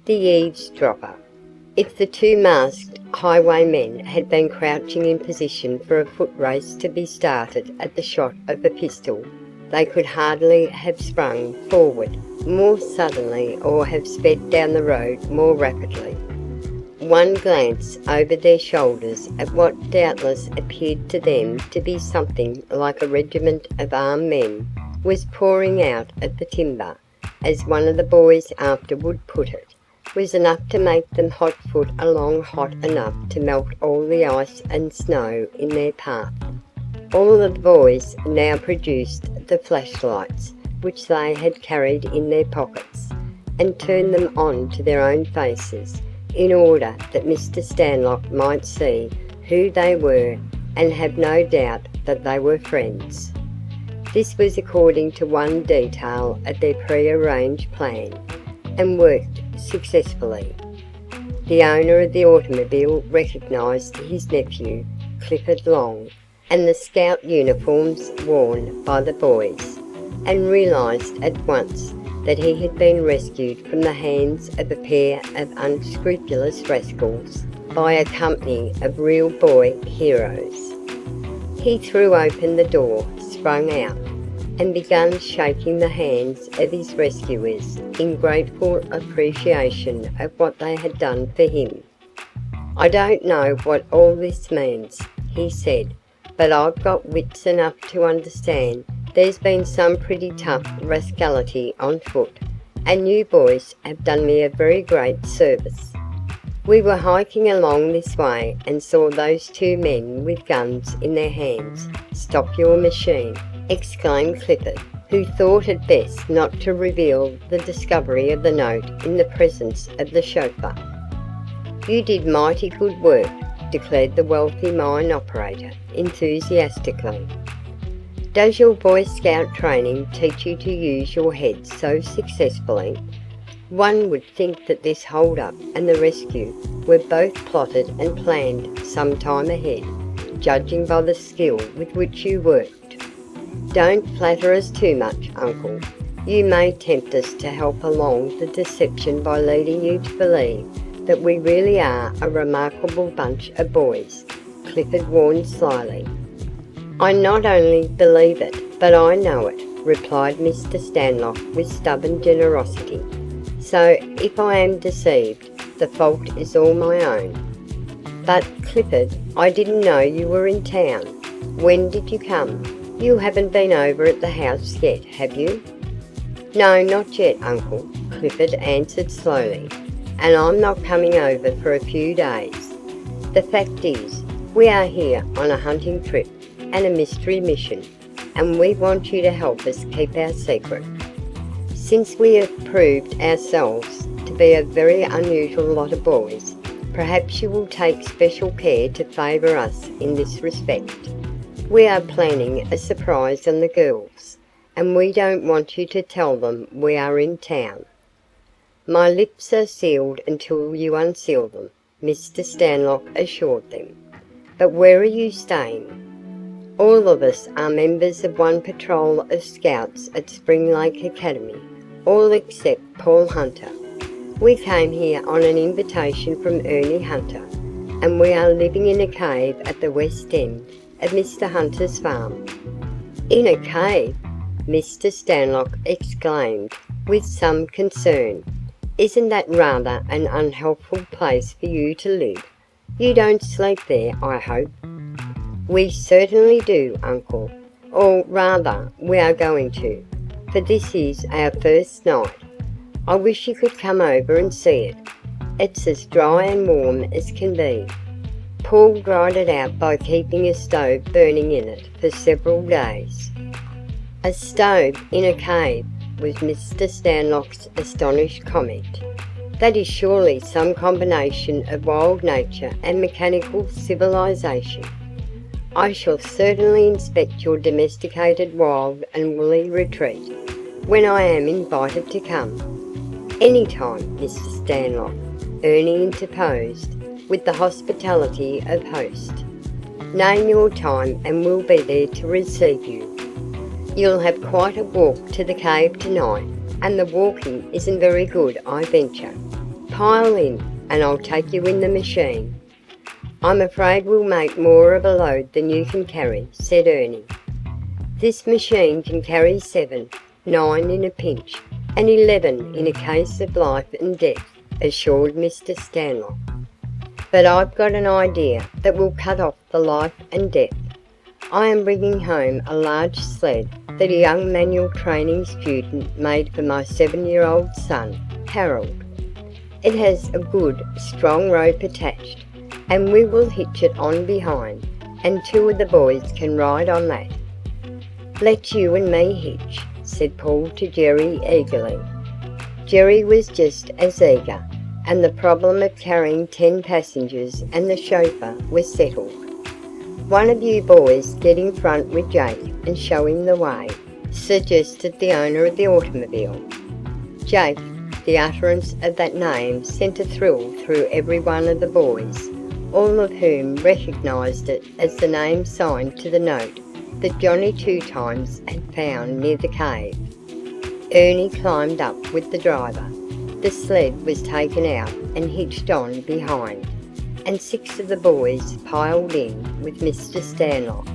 The Eavesdropper. If the two masked highwaymen had been crouching in position for a foot race to be started at the shot of a pistol, they could hardly have sprung forward more suddenly or have sped down the road more rapidly. One glance over their shoulders at what doubtless appeared to them to be something like a regiment of armed men was pouring out of the timber, as one of the boys afterward put it, was enough to make them hot-foot along hot enough to melt all the ice and snow in their path. All of the boys now produced the flashlights which they had carried in their pockets, and turned them on to their own faces, in order that Mr. Stanlock might see who they were and have no doubt that they were friends. This was according to one detail of their pre-arranged plan, and worked successfully. The owner of the automobile recognised his nephew, Clifford Long, and the scout uniforms worn by the boys, and realised at once that he had been rescued from the hands of a pair of unscrupulous rascals by a company of real boy heroes. He threw open the door, sprang out, and began shaking the hands of his rescuers in grateful appreciation of what they had done for him. "I don't know what all this means," he said, "but I've got wits enough to understand there's been some pretty tough rascality on foot, and you boys have done me a very great service." "We were hiking along this way and saw those two men with guns in their hands stop your machine," exclaimed Clifford, who thought it best not to reveal the discovery of the note in the presence of the chauffeur. "You did mighty good work," declared the wealthy mine operator enthusiastically. "Does your Boy Scout training teach you to use your head so successfully? One would think that this hold-up and the rescue were both plotted and planned some time ahead, judging by the skill with which you worked." "Don't flatter us too much, Uncle. You may tempt us to help along the deception by leading you to believe that we really are a remarkable bunch of boys," Clifford warned slyly. "I not only believe it, but I know it," replied Mr. Stanlock with stubborn generosity. "So if I am deceived, the fault is all my own." "But, Clifford, I didn't know you were in town. When did you come? You haven't been over at the house yet, have you?" "No, not yet, Uncle," Clifford answered slowly, "and I'm not coming over for a few days. The fact is, we are here on a hunting trip and a mystery mission, and we want you to help us keep our secret. Since we have proved ourselves to be a very unusual lot of boys, perhaps you will take special care to favour us in this respect. We are planning a surprise on the girls, and we don't want you to tell them we are in town." "My lips are sealed until you unseal them," Mr. Stanlock assured them. "But where are you staying?" "All of us are members of one patrol of scouts at Spring Lake Academy, all except Paul Hunter. We came here on an invitation from Ernie Hunter, and we are living in a cave at the west end of Mr. Hunter's farm." "In a cave!" Mr. Stanlock exclaimed with some concern. "Isn't that rather an unhelpful place for you to live? You don't sleep there, I hope?" "We certainly do, Uncle. Or rather, we are going to, for this is our first night. I wish you could come over and see it. It's as dry and warm as can be. Paul dried it out by keeping a stove burning in it for several days." "A stove in a cave," was Mr. Stanlock's astonished comment. "That is surely some combination of wild nature and mechanical civilization. I shall certainly inspect your domesticated wild and woolly retreat when I am invited to come." "Any time, Mr. Stanlock," Ernie interposed with the hospitality of host. "Name your time and we'll be there to receive you. You'll have quite a walk to the cave tonight, and the walking isn't very good, I venture. Pile in, and I'll take you in the machine." "I'm afraid we'll make more of a load than you can carry," said Ernie. "This machine can carry 7, 9 in a pinch, and 11 in a case of life and death," assured Mr. Stanlock. "But I've got an idea that will cut off the life and death. I am bringing home a large sled that a young manual training student made for my 7-year-old son, Harold. It has a good, strong rope attached, and we will hitch it on behind, and 2 of the boys can ride on that." "Let you and me hitch," said Paul to Jerry eagerly. Jerry was just as eager, and the problem of carrying 10 passengers and the chauffeur was settled. "One of you boys get in front with Jake and show him the way," suggested the owner of the automobile. Jake, the utterance of that name sent a thrill through every one of the boys, all of whom recognised it as the name signed to the note that Johnny 2 Times had found near the cave. Ernie climbed up with the driver. The sled was taken out and hitched on behind, and 6 of the boys piled in with Mr. Stanlock.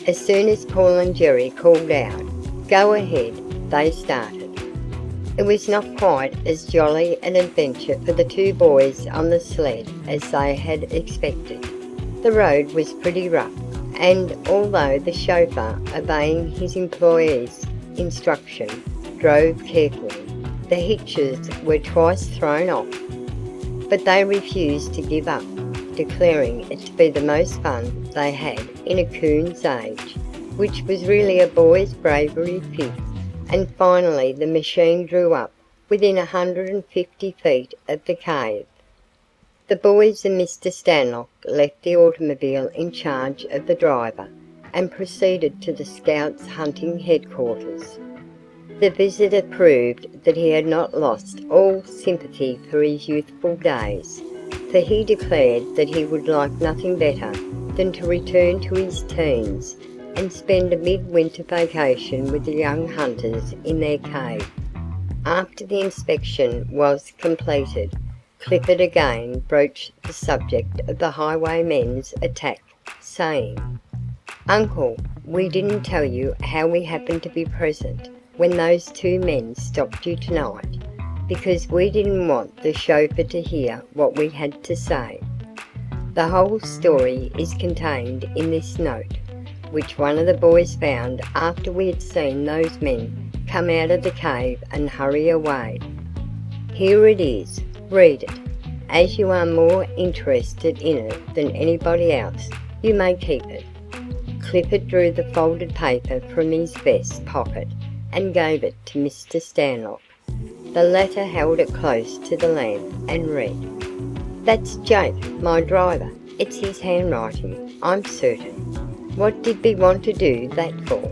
As soon as Paul and Jerry called out, "Go ahead," they started. It was not quite as jolly an adventure for the 2 boys on the sled as they had expected. The road was pretty rough, and although the chauffeur, obeying his employee's instruction, drove carefully, the hitches were twice thrown off. But they refused to give up, declaring it to be the most fun they had in a coon's age, which was really a boy's bravery fib. And finally the machine drew up within 150 feet of the cave. The boys and Mr. Stanlock left the automobile in charge of the driver and proceeded to the Scouts' hunting headquarters. The visitor proved that he had not lost all sympathy for his youthful days, for he declared that he would like nothing better than to return to his teens and spend a midwinter vacation with the young hunters in their cave. After the inspection was completed, Clifford again broached the subject of the highwaymen's attack, saying, "Uncle, we didn't tell you how we happened to be present when those 2 men stopped you tonight, because we didn't want the chauffeur to hear what we had to say. The whole story is contained in this note, which one of the boys found after we had seen those men come out of the cave and hurry away. Here it is. Read it. As you are more interested in it than anybody else, you may keep it." Clifford drew the folded paper from his vest pocket and gave it to Mr. Stanlock. The latter held it close to the lamp and read, "That's Jake, my driver. It's his handwriting, I'm certain. What did we want to do that for?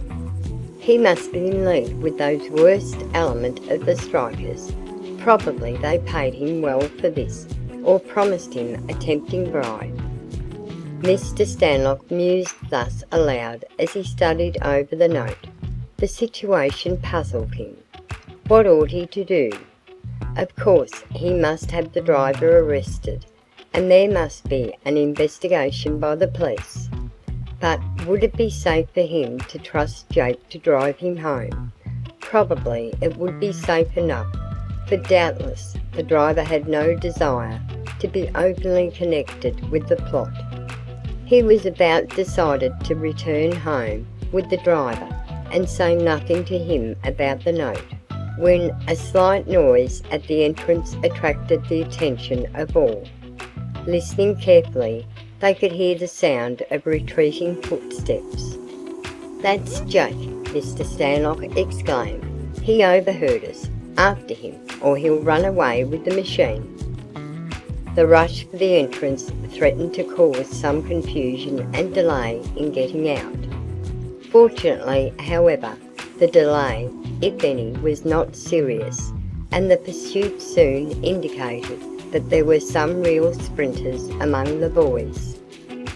He must be in league with those worst element of the strikers. Probably they paid him well for this, or promised him a tempting bribe." Mr. Stanlock mused thus aloud as he studied over the note. The situation puzzled him. What ought he to do? Of course he must have the driver arrested, and there must be an investigation by the police. But would it be safe for him to trust Jake to drive him home? Probably it would be safe enough, for doubtless the driver had no desire to be openly connected with the plot. He was about decided to return home with the driver and say nothing to him about the note, when a slight noise at the entrance attracted the attention of all. Listening carefully, they could hear the sound of retreating footsteps. "That's Jake," Mr. Stanlock exclaimed. "He overheard us. After him, or he'll run away with the machine." The rush for the entrance threatened to cause some confusion and delay in getting out. Fortunately, however, the delay, if any, was not serious, and the pursuit soon indicated that there were some real sprinters among the boys.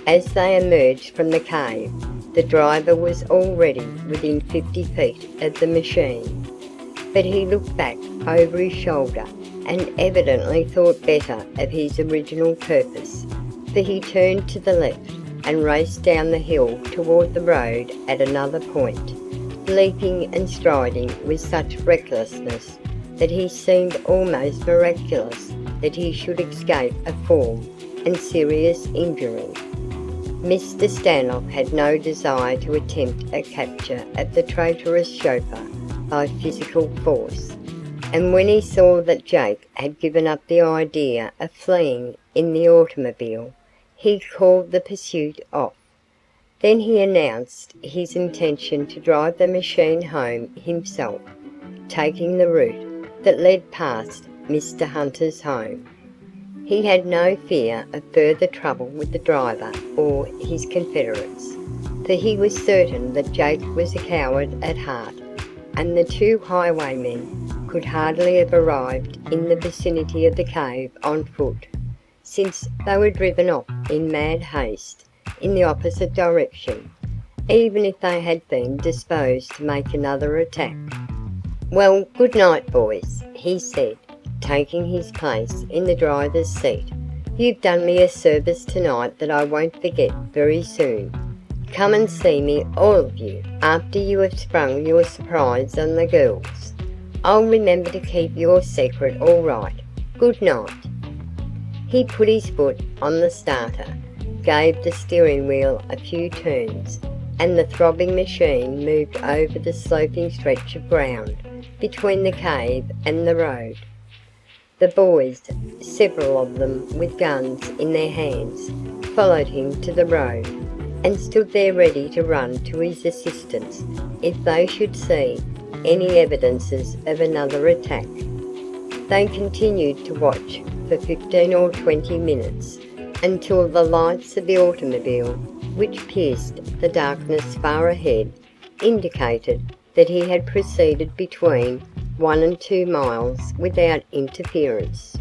As they emerged from the cave, the driver was already within 50 feet of the machine, but he looked back over his shoulder and evidently thought better of his original purpose, for he turned to the left and raced down the hill toward the road at another point, leaping and striding with such recklessness that he seemed almost miraculous that he should escape a fall and serious injury. Mr. Stanlock had no desire to attempt a capture of the traitorous chauffeur by physical force, and when he saw that Jake had given up the idea of fleeing in the automobile, he called the pursuit off. Then he announced his intention to drive the machine home himself, taking the route that led past Mr. Hunter's home. He had no fear of further trouble with the driver or his confederates, for he was certain that Jake was a coward at heart, and the two highwaymen could hardly have arrived in the vicinity of the cave on foot, since they were driven off in mad haste in the opposite direction, even if they had been disposed to make another attack. "Well, good night, boys," he said, taking his place in the driver's seat. "You've done me a service tonight that I won't forget very soon. Come and see me, all of you, after you have sprung your surprise on the girls. I'll remember to keep your secret all right. Good night." He put his foot on the starter, gave the steering wheel a few turns, and the throbbing machine moved over the sloping stretch of ground between the cave and the road. The boys, several of them with guns in their hands, followed him to the road, and stood there ready to run to his assistance if they should see any evidences of another attack. They continued to watch for 15 or 20 minutes, until the lights of the automobile, which pierced the darkness far ahead, indicated that he had proceeded between 1 and 2 miles without interference.